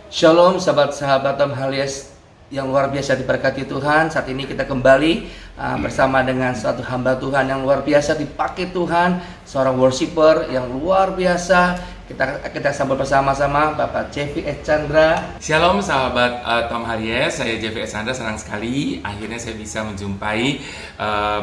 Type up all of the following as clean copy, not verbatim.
Shalom sahabat-sahabat Tom Halies yang luar biasa diberkati Tuhan. Saat ini kita kembali bersama dengan suatu hamba Tuhan yang luar biasa dipakai Tuhan, seorang worshiper yang luar biasa. Kita sambut bersama-sama Bapak Jeffrey S. Chandra. Shalom sahabat Tom Halies, saya Jeffrey S. Chandra, senang sekali akhirnya saya bisa menjumpai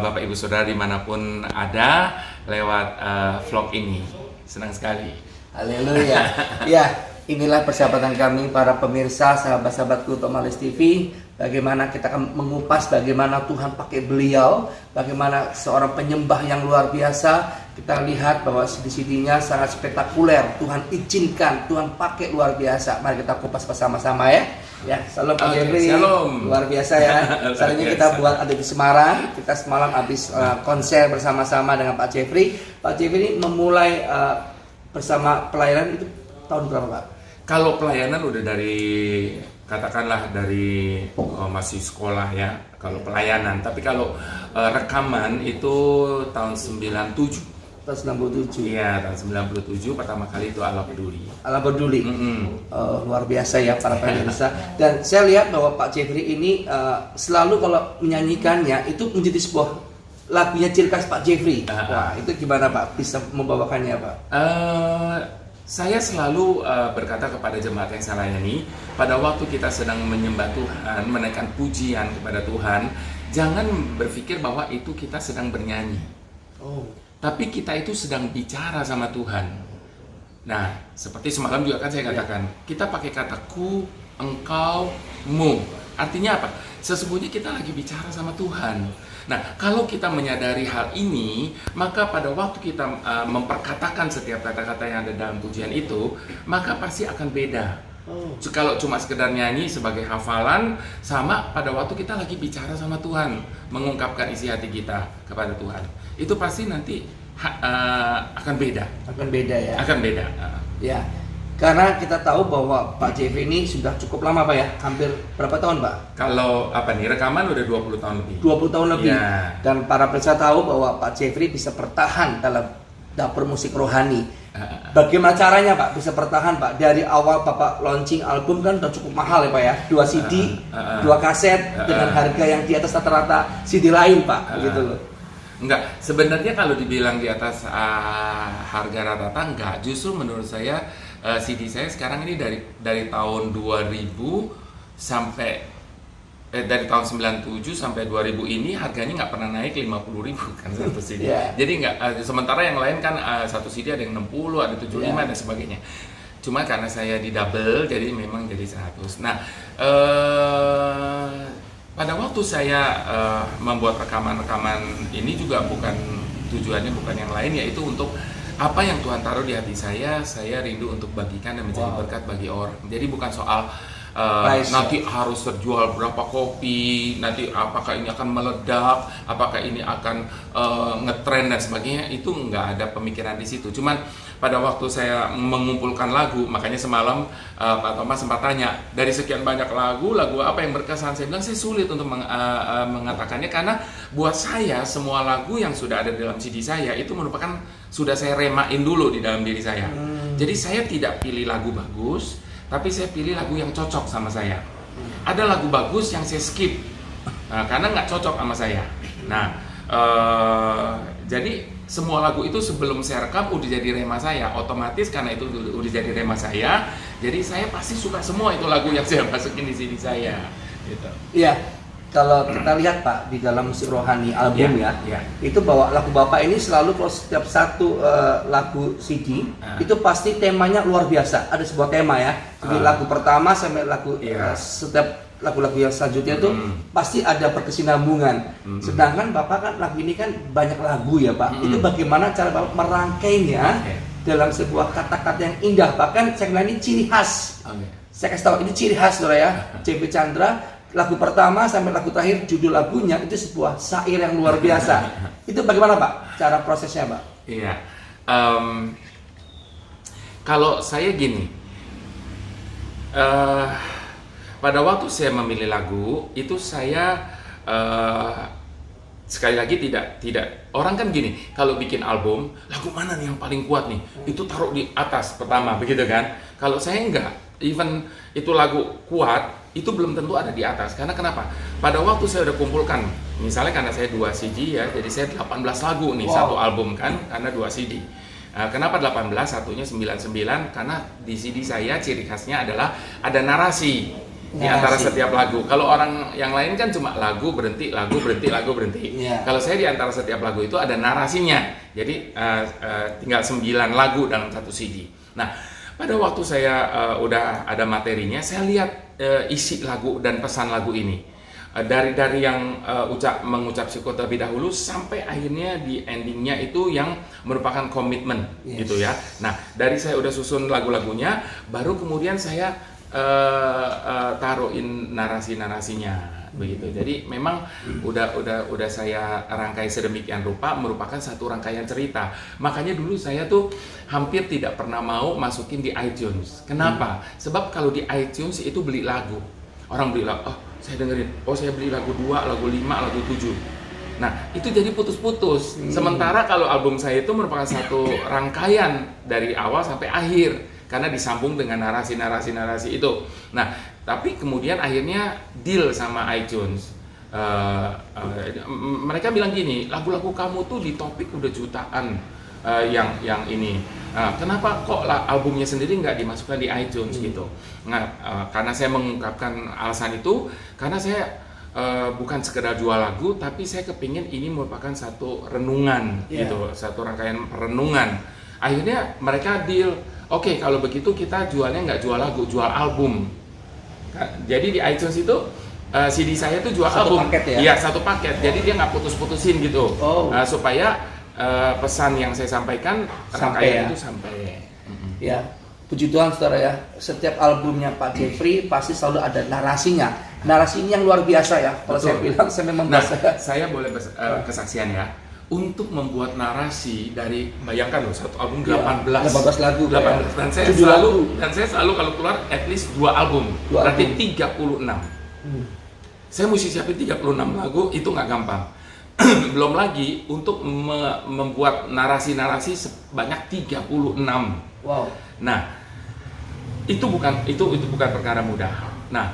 Bapak Ibu Saudara dimanapun ada lewat vlog ini. Senang sekali. Haleluya. Ya, inilah persahabatan kami para pemirsa, sahabat-sahabatku Tom Halies TV. Bagaimana kita akan mengupas bagaimana Tuhan pakai beliau, bagaimana seorang penyembah yang luar biasa. Kita lihat bahwa CD-CD-nya sangat spektakuler. Tuhan izinkan, Tuhan pakai luar biasa. Mari kita kupas bersama-sama ya. Ya, salam Pak Jeffrey. Shalom. Luar biasa ya. Saat ini kita buat ada di Semarang. Kita semalam habis konser bersama-sama dengan Pak Jeffrey. Pak Jeffrey ini memulai bersama pelayanan itu tahun berapa Pak? Kalau pelayanan udah dari, katakanlah dari masih sekolah ya, kalau pelayanan. Tapi kalau rekaman itu tahun 97. Tahun 97. Iya, tahun 97 pertama kali itu Allah Peduli. Allah Peduli. Luar biasa ya para pemirsa. Dan saya lihat bahwa Pak Jeffrey ini selalu kalau menyanyikannya itu menjadi sebuah lagunya ciri khas Pak Jeffrey. Wah, itu gimana Pak bisa membawakannya Pak? Saya selalu berkata kepada jemaat yang saya layani, pada waktu kita sedang menyembah Tuhan, menaikkan pujian kepada Tuhan, jangan berpikir bahwa itu kita sedang bernyanyi. Tapi kita itu sedang bicara sama Tuhan. Nah, seperti semalam juga kan saya katakan, kita pakai kata ku, engkau, mu. Artinya apa? Sesungguhnya kita lagi bicara sama Tuhan. Nah, kalau kita menyadari hal ini, maka pada waktu kita memperkatakan setiap kata-kata yang ada dalam pujian itu, maka pasti akan beda. Kalau cuma sekedar nyanyi sebagai hafalan, sama pada waktu kita lagi bicara sama Tuhan, mengungkapkan isi hati kita kepada Tuhan, itu pasti nanti akan beda. Akan beda ya. Akan beda. Ya. Karena kita tahu bahwa Pak Jeffrey ini sudah cukup lama Pak ya, hampir berapa tahun Pak? Kalau rekaman udah 20 tahun lebih. 20 tahun lebih. Ya. Dan para pemirsa tahu bahwa Pak Jeffrey bisa bertahan dalam dapur musik rohani. Bagaimana caranya Pak bisa bertahan Pak? Dari awal Bapak launching album kan udah cukup mahal ya Pak ya, 2 CD, 2 kaset dengan harga yang di atas rata-rata CD lain Pak, gitu loh. Enggak, sebenarnya kalau dibilang di atas harga rata-rata enggak, justru menurut saya CD saya sekarang ini dari tahun 2000 sampai dari tahun 97 sampai 2000 ini harganya nggak pernah naik 50.000 kan satu CD. Jadi nggak, sementara yang lain kan satu CD ada yang 60, ada 75 dan sebagainya. Cuma karena saya di double jadi memang jadi 100. Nah, pada waktu saya membuat rekaman-rekaman ini juga tujuannya bukan yang lain, yaitu untuk apa yang Tuhan taruh di hati saya rindu untuk bagikan dan menjadi berkat bagi orang. Jadi bukan soal nanti harus terjual berapa kopi, nanti apakah ini akan meledak, apakah ini akan ngetrend dan sebagainya, itu nggak ada pemikiran di situ. Cuman pada waktu saya mengumpulkan lagu, makanya semalam Pak Thomas sempat tanya, dari sekian banyak lagu apa yang berkesan? Saya bilang saya sulit untuk mengatakannya, karena buat saya semua lagu yang sudah ada dalam CD saya itu merupakan sudah saya remain dulu di dalam diri saya. Jadi saya tidak pilih lagu bagus, tapi saya pilih lagu yang cocok sama saya. Ada lagu bagus yang saya skip karena nggak cocok sama saya. Nah, jadi semua lagu itu sebelum saya rekam udah jadi rema saya, otomatis karena itu udah jadi rema saya, jadi saya pasti suka semua itu lagu yang saya masukin di CD saya. Gitu. Iya. Kalau kita lihat Pak di dalam musik rohani album itu bahwa lagu Bapak ini selalu kalau setiap satu lagu CD itu pasti temanya luar biasa. Ada sebuah tema ya. Jadi lagu pertama sampai lagu setiap lagu-lagu yang selanjutnya itu pasti ada berkesinambungan. Sedangkan Bapak kan lagu ini kan banyak lagu ya Pak. Itu bagaimana cara Bapak merangkainya dalam sebuah kata-kata yang indah. Bahkan saya bilang ini ciri khas. Saya kasih tahu ini ciri khas saudara ya. Jeffrey Chandra. Lagu pertama sampai lagu terakhir judul lagunya itu sebuah syair yang luar biasa. Itu bagaimana Pak cara prosesnya Pak? Iya, kalau saya gini, pada waktu saya memilih lagu itu saya sekali lagi tidak orang kan gini, kalau bikin album lagu mana nih yang paling kuat nih, itu taruh di atas pertama begitu kan. Kalau saya enggak, even itu lagu kuat, itu belum tentu ada di atas. Karena kenapa? Pada waktu saya udah kumpulkan, misalnya karena saya 2 CD ya, jadi saya 18 lagu nih, satu album kan, karena 2 CD. Kenapa 18? Satunya 99, karena di CD saya ciri khasnya adalah ada narasi di antara setiap lagu. Kalau orang yang lain kan cuma lagu berhenti, lagu berhenti, lagu berhenti. Kalau saya di antara setiap lagu itu ada narasinya. Jadi tinggal 9 lagu dalam satu CD. Nah, pada waktu saya udah ada materinya, saya lihat isi lagu dan pesan lagu ini. Dari yang mengucap syukur terlebih dahulu sampai akhirnya di endingnya itu yang merupakan komitmen gitu ya. Nah, dari saya udah susun lagu-lagunya, baru kemudian saya taruhin narasi-narasinya begitu. Jadi memang udah saya rangkai sedemikian rupa, merupakan satu rangkaian cerita. Makanya dulu saya tuh hampir tidak pernah mau masukin di iTunes. Kenapa? Sebab kalau di iTunes itu beli lagu. Orang beli lagu, oh saya dengerin, oh saya beli lagu 2, lagu 5, lagu 7. Nah, itu jadi putus-putus. Sementara kalau album saya itu merupakan satu rangkaian dari awal sampai akhir, karena disambung dengan narasi-narasi itu. Nah, tapi kemudian akhirnya deal sama iTunes. Mereka bilang gini, lagu-lagu kamu tuh di Topik udah jutaan yang ini. Kenapa kok albumnya sendiri nggak dimasukkan di iTunes gitu? Nah, karena saya mengungkapkan alasan itu, karena saya bukan sekedar jual lagu, tapi saya kepingin ini merupakan satu renungan gitu, satu rangkaian renungan. Akhirnya mereka deal, oke, kalau begitu kita jualnya nggak jual lagu, jual album. Jadi di iTunes itu CD saya tuh jual satu album, paket ya? Iya, satu paket. Jadi dia nggak putus-putusin gitu, supaya pesan yang saya sampaikan sampai itu sampai. Ya, puji Tuhan saudara ya. Setiap albumnya Pak Jeffrey pasti selalu ada narasinya. Narasi ini yang luar biasa ya. Kalau saya bilang saya memang saya boleh kesaksian ya. Untuk membuat narasi dari, bayangkan loh, satu album 18 lagu 18 dan saya selalu kalau keluar at least 2 album, berarti 36. Saya mesti siapin 36 lagu, itu nggak gampang. Belum lagi untuk membuat narasi-narasi sebanyak 36. Wow. Nah, itu bukan perkara mudah. Nah,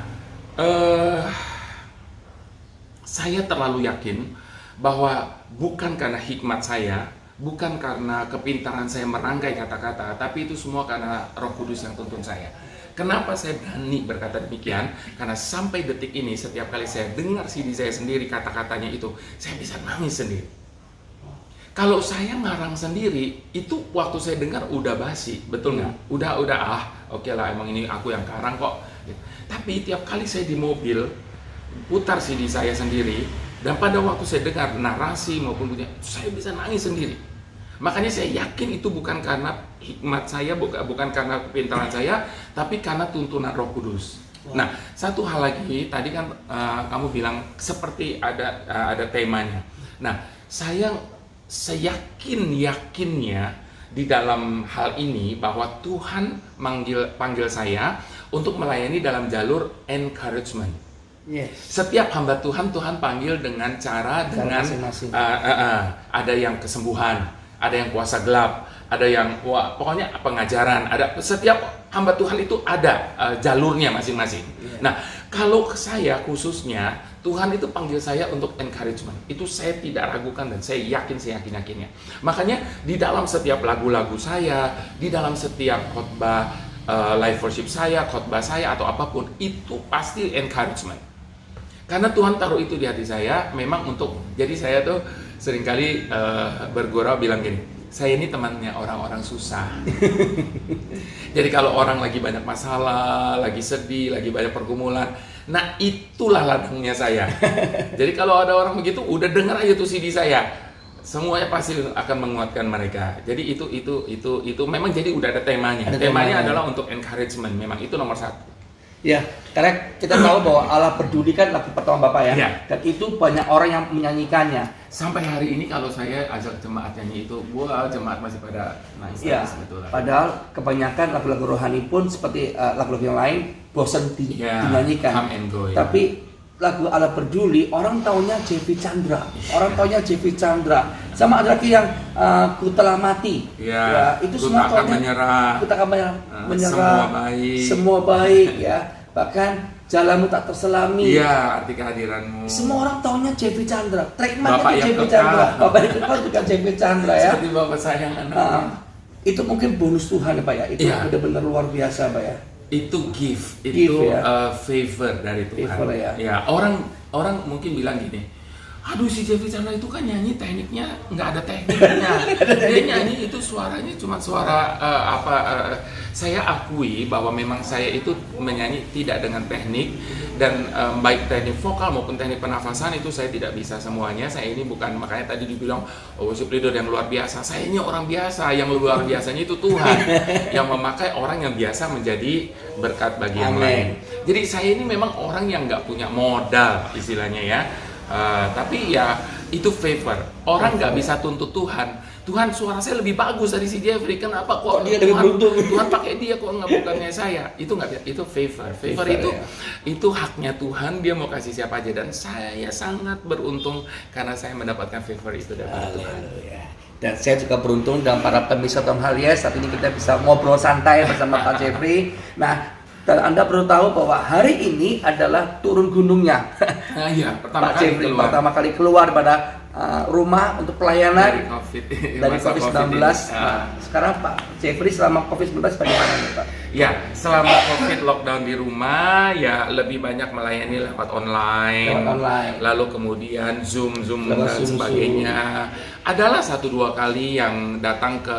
saya terlalu yakin bahwa bukan karena hikmat saya, bukan karena kepintaran saya merangkai kata-kata, tapi itu semua karena Roh Kudus yang tuntun saya. Kenapa saya berani berkata demikian? Karena sampai detik ini setiap kali saya dengar CD saya sendiri kata-katanya itu, saya bisa nangis sendiri. Kalau saya ngarang sendiri, itu waktu saya dengar udah basi, betul nggak? Udah oke lah, emang ini aku yang karang kok. Tapi tiap kali saya di mobil putar CD saya sendiri, dan pada waktu saya dengar narasi maupun bunyi, saya bisa nangis sendiri. Makanya saya yakin itu bukan karena hikmat saya, bukan karena kepintaran saya, tapi karena tuntunan Roh Kudus. Nah, satu hal lagi, tadi kan kamu bilang seperti ada temanya. Nah, saya yakinnya di dalam hal ini bahwa Tuhan panggil saya untuk melayani dalam jalur encouragement. Setiap hamba Tuhan panggil dengan cara masing-masing. Ada yang kesembuhan, ada yang kuasa gelap, ada yang pokoknya pengajaran. Ada setiap hamba Tuhan itu ada jalurnya masing-masing. Nah, kalau saya khususnya Tuhan itu panggil saya untuk encouragement. Itu saya tidak ragukan dan saya yakin-yakinnya. Makanya di dalam setiap lagu-lagu saya, di dalam setiap khotbah live worship saya, khotbah saya atau apapun, itu pasti encouragement. Karena Tuhan taruh itu di hati saya, memang untuk, jadi saya tuh seringkali bergurau bilang gini, saya ini temannya orang-orang susah. Jadi kalau orang lagi banyak masalah, lagi sedih, lagi banyak pergumulan, nah itulah ladangnya saya. Jadi kalau ada orang begitu, udah denger aja tuh CD saya, semuanya pasti akan menguatkan mereka. Jadi itu memang jadi udah ada temanya. Temanya adalah untuk encouragement, memang itu nomor 1. Ya, karena kita tahu bahwa Allah peduli kan lagu pertama Bapak ya. Dan itu banyak orang yang menyanyikannya. Sampai hari ini kalau saya ajak jemaat nyanyi itu, jemaat masih pada nangis gitu lah. Padahal kebanyakan lagu-lagu rohani pun seperti lagu-lagu yang lain bosan dinyanyikan. Come and go, Tapi lagu Allah Peduli, orang taunya Jeffrey Chandra. Orang taunya Jeffrey Chandra. Sama ada lagi yang Ku Telah Mati. Ya, itu Ku semua Takkan taunya Menyerah. Ku Takkan Menyerah. Semua Baik. Ya. Bahkan Jalanmu Tak Terselami. Iya, Arti Kehadiranmu. Semua orang taunya Jeffrey Chandra. Trackman Bapak yang Jeffrey kekal. Chandra. Bapak yang kekal juga Jeffrey Chandra ya. Seperti Bapak sayang anaknya. Itu mungkin bonus Tuhan ya Pak ya. Itu Iya. benar-benar luar biasa Pak ya. Itu gift, Gift, itu ya. favor dari Tuhan. Favor, ya. Ya, orang mungkin bilang gini, aduh si Jeffrey Chandra itu kan nyanyi tekniknya nggak ada tekniknya. Dia nyanyi itu suaranya cuma suara saya akui bahwa memang saya itu menyanyi tidak dengan teknik dan baik teknik vokal maupun teknik pernafasan itu saya tidak bisa semuanya. Saya ini bukan, makanya tadi dibilang worship leader yang luar biasa. Saya ini orang biasa, yang luar biasanya itu Tuhan yang memakai orang yang biasa menjadi berkat bagi yang lain. Jadi saya ini memang orang yang nggak punya modal istilahnya ya. Tapi ya itu favor. Orang nggak bisa tuntut Tuhan. Tuhan, suara saya lebih bagus dari si Jeffrey. Kenapa kok dia lebih beruntung? Tuhan pakai dia kok nggak bukannya saya? Itu nggak bisa. Itu favor. Favor itu ya. itu haknya Tuhan. Dia mau kasih siapa aja dan saya sangat beruntung karena saya mendapatkan favor itu dari Tuhan. Dan saya juga beruntung dan para pemirsa Tom Halies saat ini kita bisa ngobrol santai bersama Pak Jeffrey. Nah, dan Anda perlu tahu bahwa hari ini adalah turun gunungnya. Nah, iya, Pak Jeffrey pertama kali keluar pada rumah untuk pelayanan dari COVID-19. Nah, sekarang Pak Jeffrey selama COVID-19 bagaimana nih Pak? Ya, selama COVID lockdown di rumah ya lebih banyak melayani lewat online. Lalu kemudian Zoom dan sebagainya. Adalah 1-2 kali yang datang ke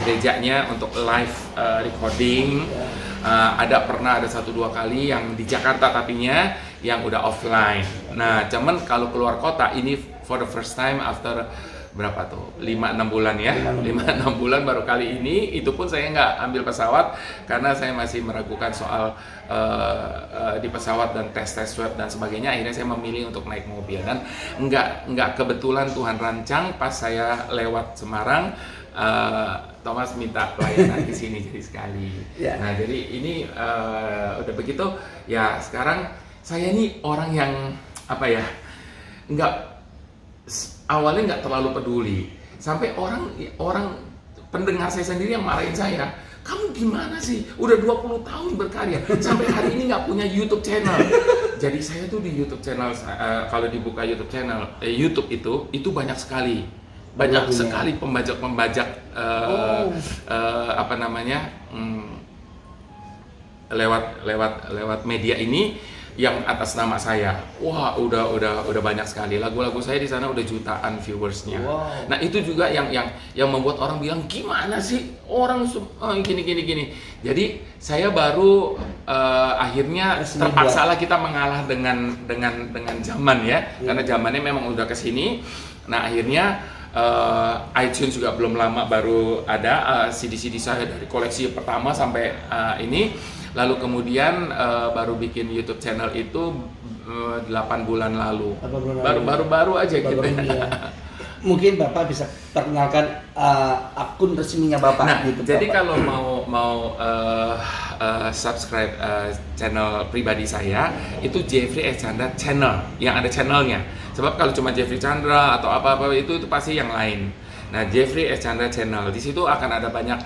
gerejanya untuk live recording. Pernah ada 1-2 kali yang di Jakarta tapinya yang udah offline. Nah, cuman kalau keluar kota ini for the first time after berapa tuh? 5-6 bulan ya. 5-6 bulan baru kali ini. Itu pun saya nggak ambil pesawat karena saya masih meragukan soal di pesawat dan tes swab dan sebagainya. Akhirnya saya memilih untuk naik mobil dan nggak kebetulan Tuhan rancang pas saya lewat Semarang. Thomas minta pelayanan di sini jadi sekali. Yeah. Nah, jadi ini udah begitu ya. Sekarang saya ini orang yang awalnya nggak terlalu peduli sampai orang pendengar saya sendiri yang marahin saya. Kamu gimana sih? Udah 20 tahun berkarya sampai hari ini nggak punya YouTube channel. Jadi saya tuh di YouTube channel kalau dibuka YouTube channel YouTube itu banyak sekali. Banyak sekali pembajak lewat media ini yang atas nama saya. Wah, udah banyak sekali. Lagu-lagu saya di sana udah jutaan viewersnya. Wow. Nah, itu juga yang membuat orang bilang gimana sih orang gini. Jadi saya baru akhirnya terpaksalah kita mengalah dengan zaman ya. Karena zamannya memang udah kesini. Nah, akhirnya iTunes juga belum lama baru ada CD-CD saya dari koleksi pertama sampai ini. Lalu kemudian baru bikin YouTube channel itu 8 bulan lalu. Baru aja gitu. Mungkin Bapak bisa perkenalkan akun resminya Bapak. Nah, gitu, jadi Bapak. kalau mau subscribe channel pribadi saya itu Jeffrey S. Chandra Channel yang ada channelnya. Sebab kalau cuma Jeffrey Chandra atau apa-apa itu pasti yang lain. Nah, Jeffrey S. Chandra Channel di situ akan ada banyak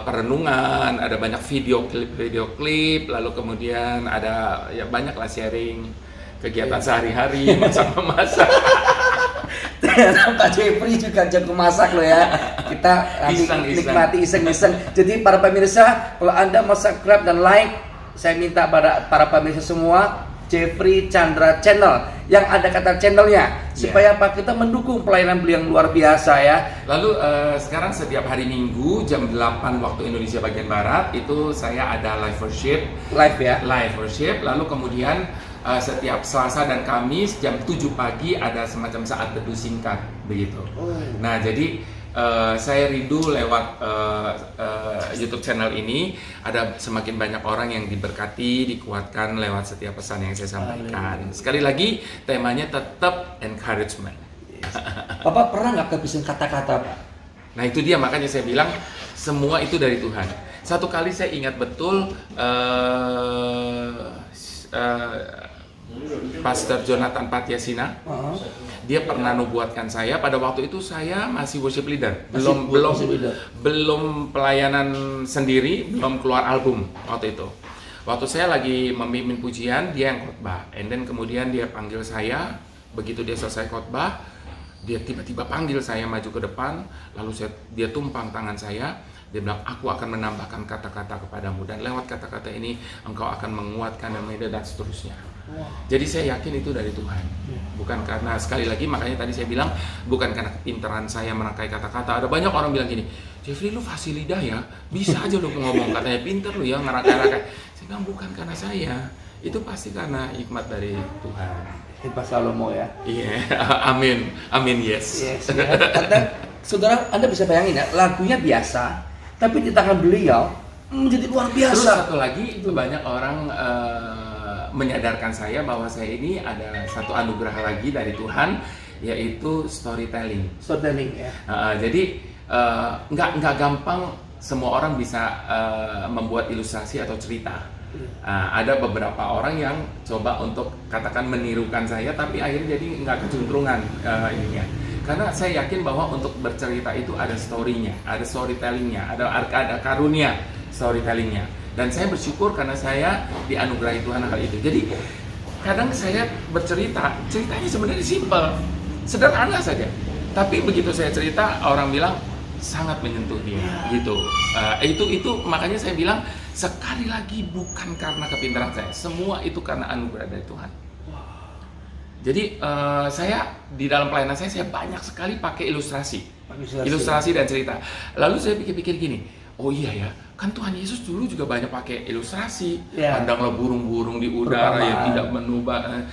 perenungan, ada banyak video klip, lalu kemudian ada ya banyaklah sharing kegiatan sehari-hari, masak-memasak. Ternyata Pak Jeffrey juga jago masak loh ya. Kita nikmati iseng-iseng. Jadi para pemirsa, kalau Anda mau subscribe dan like, saya minta para pemirsa semua Jeffrey Chandra Channel yang ada kata channelnya supaya Pak kita mendukung pelayanan beliau yang luar biasa ya. Lalu sekarang setiap hari Minggu jam 8 waktu Indonesia bagian Barat itu saya ada live worship. Live worship. Lalu kemudian setiap Selasa dan Kamis jam 7 pagi ada semacam saat teduh singkat begitu. Nah, jadi saya rindu lewat YouTube channel ini ada semakin banyak orang yang diberkati, dikuatkan lewat setiap pesan yang saya sampaikan. Sekali lagi temanya tetap encouragement. Bapak pernah nggak kehabisan kata-kata, Pak? Nah, itu dia, makanya saya bilang semua itu dari Tuhan. Satu kali saya ingat betul Pastor Jonathan Patiasina. Dia pernah nubuatkan saya pada waktu itu saya masih worship leader, belum pelayanan sendiri, belum keluar album waktu itu. Waktu saya lagi memimpin pujian, dia yang khotbah. And then kemudian dia panggil saya, begitu dia selesai khotbah, dia tiba-tiba panggil saya maju ke depan, lalu dia tumpang tangan saya, dia bilang, aku akan menambahkan kata-kata kepadamu, dan lewat kata-kata ini engkau akan menguatkan dan seterusnya. Jadi saya yakin itu dari Tuhan, bukan karena, sekali lagi makanya tadi saya bilang, bukan karena kepintaran saya merangkai kata-kata. Ada banyak orang bilang gini, Jeffrey lu fasih lidah ya, bisa aja lu ngomong, katanya pinter lu ya ngerangkai-rangkai. Saya bilang bukan karena saya, itu pasti karena hikmat dari Tuhan. Hikmat Salomo ya. Iya, amin, amin, yes. Yes ya. Karena saudara, Anda bisa bayangin ya, lagunya biasa, tapi di tangan beliau menjadi luar biasa. Terus satu lagi, itu banyak orang menyadarkan saya bahwa saya ini ada satu anugerah lagi dari Tuhan, yaitu storytelling. Storytelling ya. Jadi nggak gampang semua orang bisa membuat ilustrasi atau cerita. Ada beberapa orang yang coba untuk katakan menirukan saya, tapi akhirnya jadi nggak kecuntrungan ininya. Karena saya yakin bahwa untuk bercerita itu ada story-nya, ada storytelling-nya, ada karunia storytelling-nya. Dan saya bersyukur karena saya dianugerahi Tuhan hal itu. Jadi kadang saya bercerita, ceritanya sebenarnya simpel, sederhana saja. Tapi begitu saya cerita, orang bilang sangat menyentuh dia, gitu. Itu makanya saya bilang sekali lagi bukan karena kepintaran saya, semua itu karena anugerah dari Tuhan. Jadi saya di dalam pelayanan saya banyak sekali pakai ilustrasi dan cerita. Lalu saya pikir-pikir gini, oh iya ya, kan Tuhan Yesus dulu juga banyak pakai ilustrasi. Pandanglah burung-burung di udara yang tidak menubah.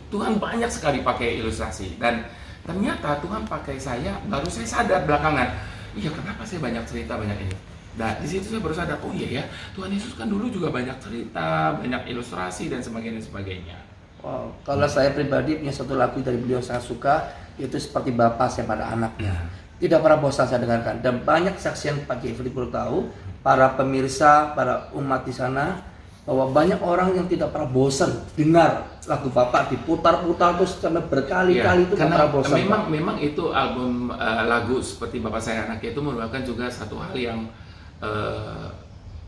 Tuhan banyak sekali pakai ilustrasi, dan ternyata Tuhan pakai saya, baru saya sadar belakangan, iya kenapa saya banyak cerita, banyak ini. Nah di situ saya baru sadar, oh iya ya, Tuhan Yesus kan dulu juga banyak cerita, banyak ilustrasi dan sebagainya. Wow, kalau saya pribadi punya satu lagu dari beliau sangat suka, yaitu seperti Bapa saya pada anaknya. Tidak pernah bosan saya dengarkan, dan banyak saksi yang Pak Jeffrey perlu tahu, para pemirsa, para umat di sana, bahwa banyak orang yang tidak pernah bosan dengar lagu Bapak diputar-putar terus sampai berkali-kali, itu karena pernah bosan. memang itu album lagu seperti Bapak Saya Anaknya itu merupakan juga satu hal yang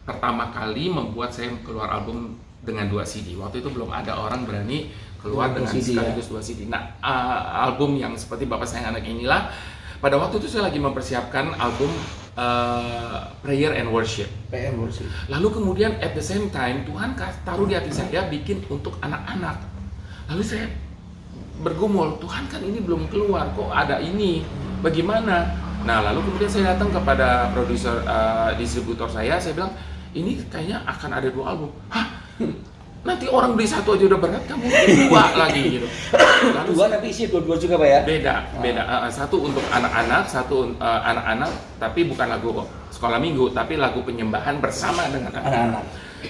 pertama kali membuat saya keluar album dengan 2 CD. Waktu itu belum ada orang berani keluar dengan sekaligus 2 CD. Nah, album yang seperti Bapak Saya Anaknya inilah, pada waktu itu saya lagi mempersiapkan album Prayer and Worship. Lalu kemudian at the same time Tuhan taruh di hati saya bikin untuk anak-anak. Lalu saya bergumul, Tuhan kan ini belum keluar, kok ada ini, bagaimana? Nah lalu kemudian saya datang kepada produser distributor saya bilang, ini kayaknya akan ada 2 album. Hah? Nanti orang beli 1 aja udah berat, kamu 2 lagi gitu. Lalu 2 tapi isi 2 juga Pak ya? Beda. Satu untuk anak-anak, satu anak-anak, tapi bukan lagu sekolah minggu, tapi lagu penyembahan bersama dengan anak-anak.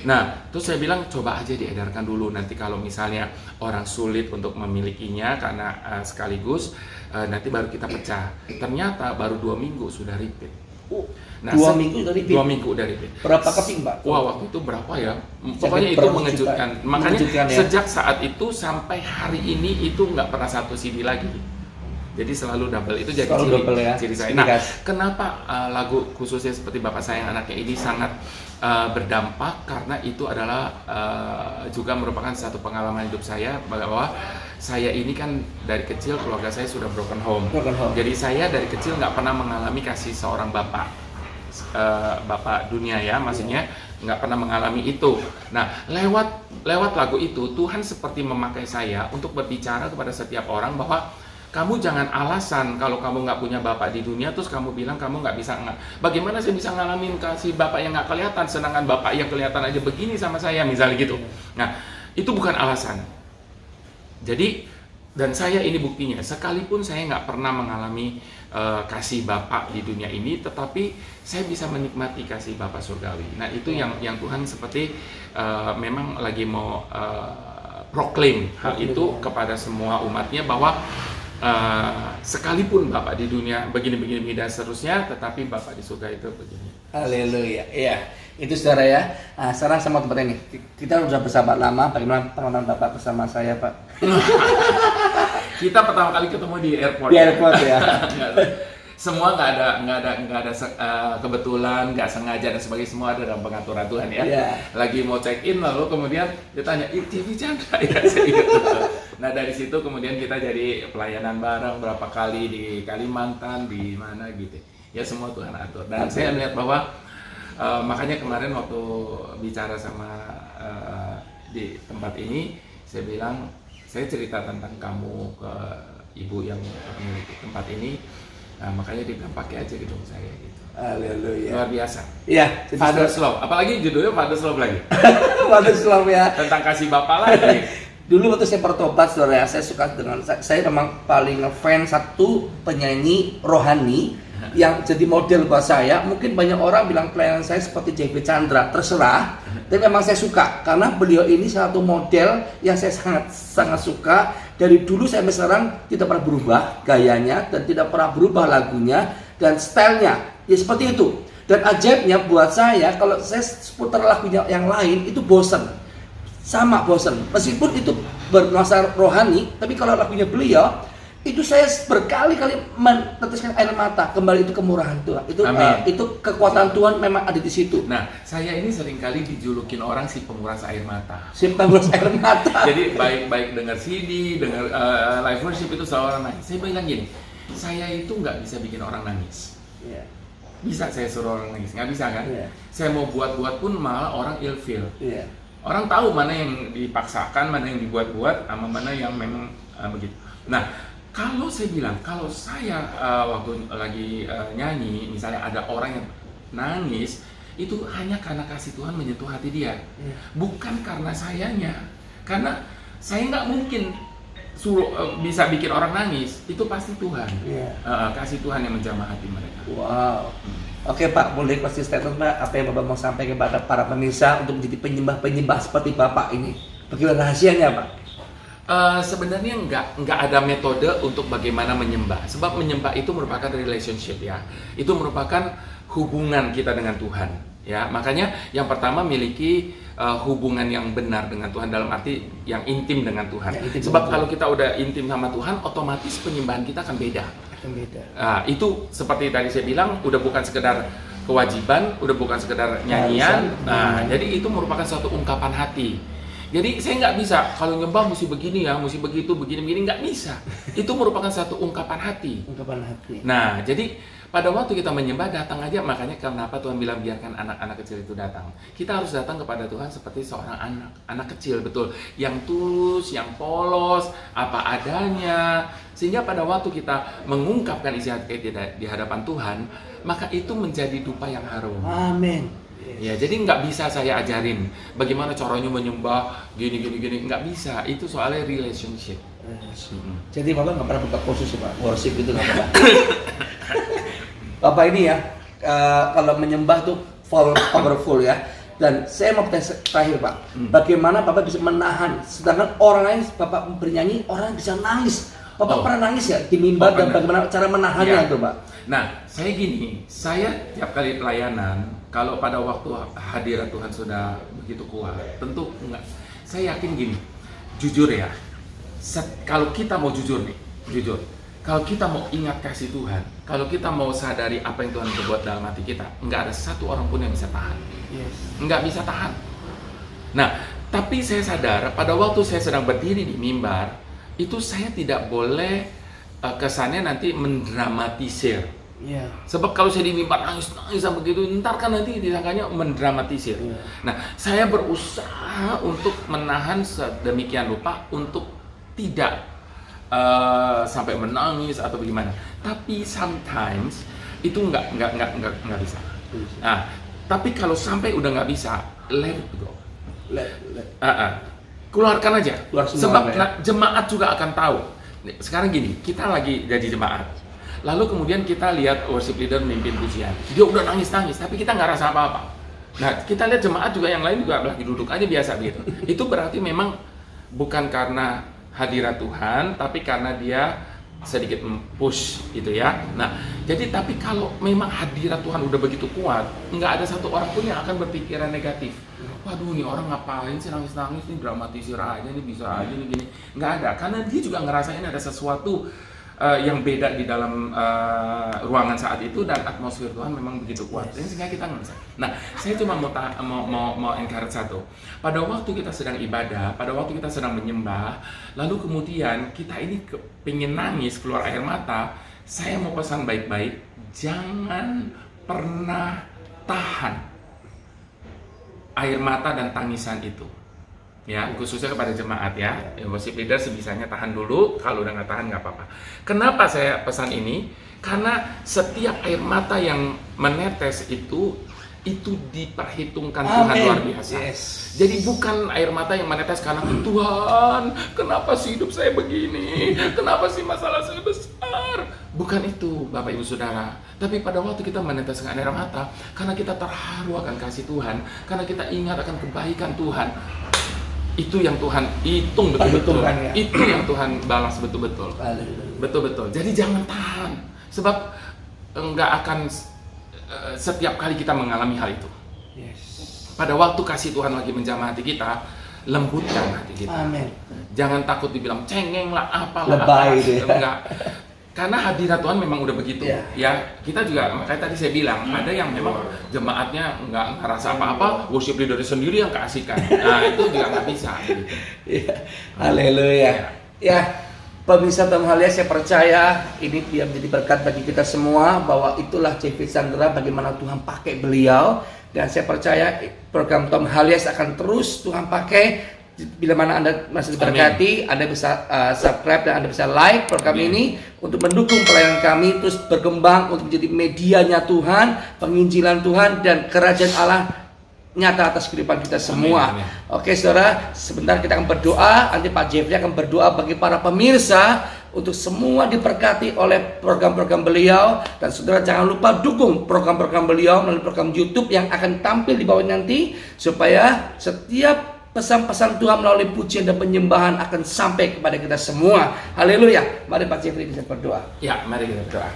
Nah, terus saya bilang coba aja diedarkan dulu, nanti kalau misalnya orang sulit untuk memilikinya karena sekaligus, nanti baru kita pecah. Ternyata baru 2 minggu sudah repeat. Nah, 2 minggu dari repeat? 2 minggu dari repeat. Berapa keping Pak? Wah, waktu itu berapa ya? Pokoknya itu mengejutkan. Makanya ya? Sejak saat itu sampai hari ini itu nggak pernah 1 CD lagi. Jadi selalu double, itu jadi ciri saya. Nah, kenapa lagu khususnya seperti Bapak Sayang Anaknya ini sangat berdampak, karena itu adalah juga merupakan satu pengalaman hidup saya, bahwa saya ini kan dari kecil keluarga saya sudah broken home. Jadi saya dari kecil nggak pernah mengalami kasih seorang bapak, bapak dunia ya, maksudnya nggak pernah mengalami itu. Nah, lewat lagu itu Tuhan seperti memakai saya untuk berbicara kepada setiap orang bahwa kamu jangan alasan kalau kamu nggak punya bapak di dunia terus kamu bilang kamu nggak bisa. Bagaimana saya bisa ngalamin kasih bapak yang nggak kelihatan, sedangkan bapak yang kelihatan aja begini sama saya, misalnya gitu. Nah, itu bukan alasan. Jadi, dan saya ini buktinya, sekalipun saya nggak pernah mengalami kasih bapak di dunia ini, tetapi saya bisa menikmati kasih bapak surgawi. Nah, itu yang Tuhan seperti memang lagi mau proclaim hal itu kepada semua umatnya, bahwa sekalipun Bapak di dunia begini dan seterusnya, tetapi Bapak di surga itu begini. Haleluya. Iya, itu saudara ya. Nah, sekarang sama tempat ini. Kita sudah bersahabat lama. Bagaimana pengalaman Bapak bersama saya, Pak? Kita pertama kali ketemu di airport. Di airport ya. Semua nggak ada kebetulan, nggak sengaja dan sebagainya, semua ada dalam pengaturan Tuhan ya. Yeah. Lagi mau check in lalu kemudian ditanya, TV Chandra ya, saya ingat betul. Nah dari situ kemudian kita jadi pelayanan bareng berapa kali di Kalimantan, di mana gitu. Ya semua Tuhan atur. Dan saya melihat bahwa makanya kemarin waktu bicara sama di tempat ini, saya bilang, saya cerita tentang kamu ke ibu yang memiliki tempat ini. Nah, makanya dia bilang pakai aja gedung saya gitu. Haleluya. Luar biasa. Iya, Father's Love. Apalagi judulnya Father's Love lagi. Father's Love ya. Tentang kasih bapak lagi. Dulu waktu saya bertobat, saudara, saya suka dengan saya memang paling ngefans satu penyanyi rohani yang jadi model buat saya. Mungkin banyak orang bilang pelayanan saya seperti JB Chandra, terserah. Tapi memang saya suka karena beliau ini satu model yang saya sangat suka. Dari dulu sampai sekarang tidak pernah berubah gayanya dan tidak pernah berubah lagunya dan stylenya. Ya seperti itu. Dan ajaibnya buat saya kalau saya putar lagunya yang lain itu bosan. Sama bosan. Meskipun itu bernuansa rohani, tapi kalau lagunya beliau itu saya berkali-kali meneteskan air mata. Kembali itu kemurahan Tuhan. Itu kekuatan Tuhan memang ada di situ. Nah, saya ini seringkali dijulukin orang si penguras air mata. Si penguras air mata. Jadi baik dengar CD, dengar live worship itu selalu orang nangis. Saya bilang gini, saya itu nggak bisa bikin orang nangis. Yeah. Bisa saya suruh orang nangis, nggak bisa kan? Yeah. Saya mau buat pun malah orang ilfeel. Yeah. Orang tahu mana yang dipaksakan, mana yang dibuat-buat, sama mana yang memang begitu. Nah, kalau saya bilang, kalau saya waktu lagi nyanyi, misalnya ada orang yang nangis, itu hanya karena kasih Tuhan menyentuh hati dia, bukan karena sayanya. Karena saya nggak mungkin bisa bikin orang nangis, itu pasti Tuhan. Kasih Tuhan yang menjamah hati mereka. Wow. Oke Pak, boleh kasih statement Pak, apa yang Bapak mau sampaikan kepada para pemirsa untuk menjadi penyembah-penyembah seperti Bapak ini? Bagaimana rahasianya Pak? Sebenarnya nggak ada metode untuk bagaimana menyembah. Sebab menyembah itu merupakan relationship ya. Itu merupakan hubungan kita dengan Tuhan. Ya, makanya yang pertama miliki hubungan yang benar dengan Tuhan dalam arti yang intim dengan Tuhan. Ya, sebab kalau kita udah intim sama Tuhan, otomatis penyembahan kita akan beda. Itu seperti tadi saya bilang, udah bukan sekedar kewajiban, udah bukan sekedar nyanyian. Jadi itu merupakan suatu ungkapan hati. Jadi saya nggak bisa kalau nyembah mesti begini ya, mesti begitu, begini nggak bisa. Itu merupakan satu ungkapan hati. Ungkapan hati. Nah, jadi pada waktu kita menyembah datang aja, makanya kenapa Tuhan bilang biarkan anak-anak kecil itu datang. Kita harus datang kepada Tuhan seperti seorang anak kecil, betul, yang tulus, yang polos, apa adanya. Sehingga pada waktu kita mengungkapkan isi hati di hadapan Tuhan, maka itu menjadi dupa yang harum. Amin. Ya, jadi nggak bisa saya ajarin bagaimana caranya menyembah gini, nggak bisa. Itu soalnya relationship. Jadi Bapak nggak pernah buka kursus Pak, worship itu nggak pernah. Bapak ini ya, kalau menyembah tuh powerful ya. Dan saya mau bertanya terakhir Pak, bagaimana Bapak bisa menahan, sedangkan orang lain Bapak bernyanyi, orang bisa nangis. Bapak pernah nangis ya di mimbar dan bagaimana cara menahannya itu Pak? Nah, saya gini, saya tiap kali pelayanan, kalau pada waktu hadirat Tuhan sudah begitu kuat, tentu enggak. Saya yakin gini, jujur ya, kalau kita mau jujur nih, kalau kita mau ingat kasih Tuhan, kalau kita mau sadari apa yang Tuhan berbuat dalam hati kita, enggak ada satu orang pun yang bisa tahan. Enggak bisa tahan. Nah, tapi saya sadar pada waktu saya sedang berdiri di mimbar, itu saya tidak boleh kesannya nanti mendramatisir. Sebab kalau saya di mimbar nangis sama begitu, ntar kan nanti disangkanya mendramatisir. Nah, saya berusaha untuk menahan sedemikian rupa untuk tidak sampai menangis atau bagaimana. Tapi sometimes itu nggak bisa. Nah, tapi kalau sampai udah nggak bisa, let it go. Keluarkan aja. Sebab jemaat juga akan tahu. Sekarang gini, kita lagi jadi jemaat. Lalu kemudian kita lihat worship leader memimpin pujian. Dia udah nangis-nangis, tapi kita nggak rasa apa-apa. Nah, kita lihat jemaat juga yang lain juga lagi duduk aja biasa gitu. Itu berarti memang bukan karena hadirat Tuhan, tapi karena dia sedikit push gitu ya. Nah, jadi tapi kalau memang hadirat Tuhan udah begitu kuat, nggak ada satu orang pun yang akan berpikiran negatif. Waduh, nih orang ngapain sih nangis-nangis, nih dramatisir aja, nih bisa aja nih gini. Nggak ada, karena dia juga ngerasain ada sesuatu yang beda di dalam ruangan saat itu, dan atmosfer Tuhan memang begitu kuat. Jadi sehingga kita ngerasa. Nah, saya cuma mau encourage satu. Pada waktu kita sedang ibadah, pada waktu kita sedang menyembah, lalu kemudian kita ini pengen nangis, keluar air mata, saya mau pesan baik-baik, jangan pernah tahan air mata dan tangisan itu. Ya, khususnya kepada jemaat ya. Worship leader sebisanya tahan dulu, kalau udah nggak tahan nggak apa-apa. Kenapa saya pesan ini? Karena setiap air mata yang menetes itu diperhitungkan Tuhan luar biasa. Jadi bukan air mata yang menetes karena Tuhan, kenapa sih hidup saya begini? Kenapa sih masalah saya besar? Bukan itu, Bapak Ibu Saudara. Tapi pada waktu kita meneteskan air mata, karena kita terharu akan kasih Tuhan, karena kita ingat akan kebaikan Tuhan, itu yang Tuhan hitung betul-betul. Ya. Itu yang Tuhan balas betul-betul. Betul-betul. Jadi jangan tahan, sebab enggak akan setiap kali kita mengalami hal itu. Pada waktu kasih Tuhan lagi menjamah hati kita, lembutkan hati kita. Amin. Jangan takut dibilang cengeng lah, apalah. Lebay deh. Enggak. Karena hadirat Tuhan memang udah begitu. Ya, kita juga, makanya tadi saya bilang, ada yang memang jemaatnya nggak ngerasa apa-apa, worship leader sendiri yang keasikan. Nah, itu juga nggak bisa. Gitu. Haleluya. Ya, pemirsa Tom Halia, saya percaya ini dia menjadi berkat bagi kita semua, bahwa itulah C.V. Chandra, bagaimana Tuhan pakai beliau. Dan saya percaya program Tom Halias akan terus Tuhan pakai. Bila mana Anda masih diberkati, Anda bisa subscribe dan Anda bisa like program ini untuk mendukung pelayanan kami terus berkembang untuk menjadi medianya Tuhan, penginjilan Tuhan, dan kerajaan Allah nyata atas kehidupan kita semua. Oke saudara, sebentar kita akan berdoa. Nanti Pak Jeffrey akan berdoa bagi para pemirsa untuk semua diberkati oleh program-program beliau. Dan saudara jangan lupa dukung program-program beliau melalui program YouTube yang akan tampil di bawah nanti, supaya setiap pesan-pesan Tuhan melalui pujian dan penyembahan akan sampai kepada kita semua. Haleluya. Mari Pak Jeffrey bisa berdoa. Ya, mari kita berdoa.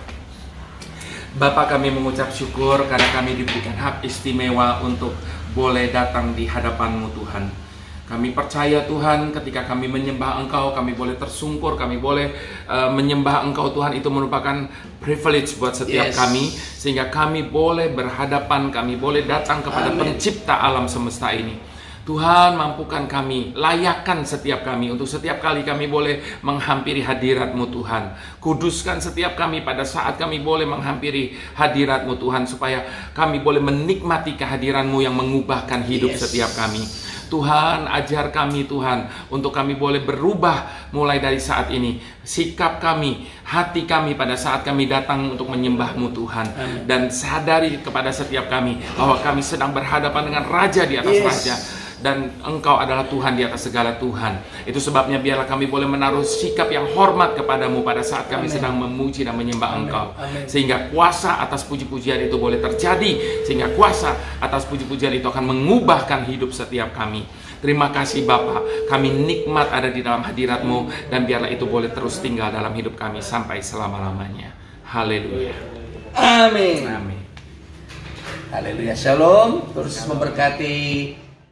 Bapa, kami mengucap syukur karena kami diberikan hak istimewa untuk boleh datang di hadapan-Mu Tuhan. Kami percaya Tuhan, ketika kami menyembah Engkau, kami boleh tersungkur, kami boleh menyembah Engkau Tuhan, itu merupakan privilege buat setiap kami, sehingga kami boleh berhadapan, kami boleh datang kepada pencipta alam semesta ini. Tuhan, mampukan kami, layakkan setiap kami untuk setiap kali kami boleh menghampiri hadirat-Mu Tuhan. Kuduskan setiap kami pada saat kami boleh menghampiri hadirat-Mu Tuhan, supaya kami boleh menikmati kehadiran-Mu yang mengubahkan hidup setiap kami. Tuhan, ajar kami Tuhan, untuk kami boleh berubah mulai dari saat ini. Sikap kami, hati kami pada saat kami datang untuk menyembah-Mu Tuhan. Dan sadari kepada setiap kami bahwa kami sedang berhadapan dengan Raja di atas Raja. Dan Engkau adalah Tuhan di atas segala Tuhan. Itu sebabnya biarlah kami boleh menaruh sikap yang hormat kepadamu pada saat kami sedang memuji dan menyembah Engkau. Sehingga kuasa atas puji-pujian itu boleh terjadi. Sehingga kuasa atas puji-pujian itu akan mengubahkan hidup setiap kami. Terima kasih Bapa, kami nikmat ada di dalam hadirat-Mu, dan biarlah itu boleh terus tinggal dalam hidup kami sampai selama-lamanya. Haleluya. Amin. Amin. Haleluya. Shalom. Terus memberkati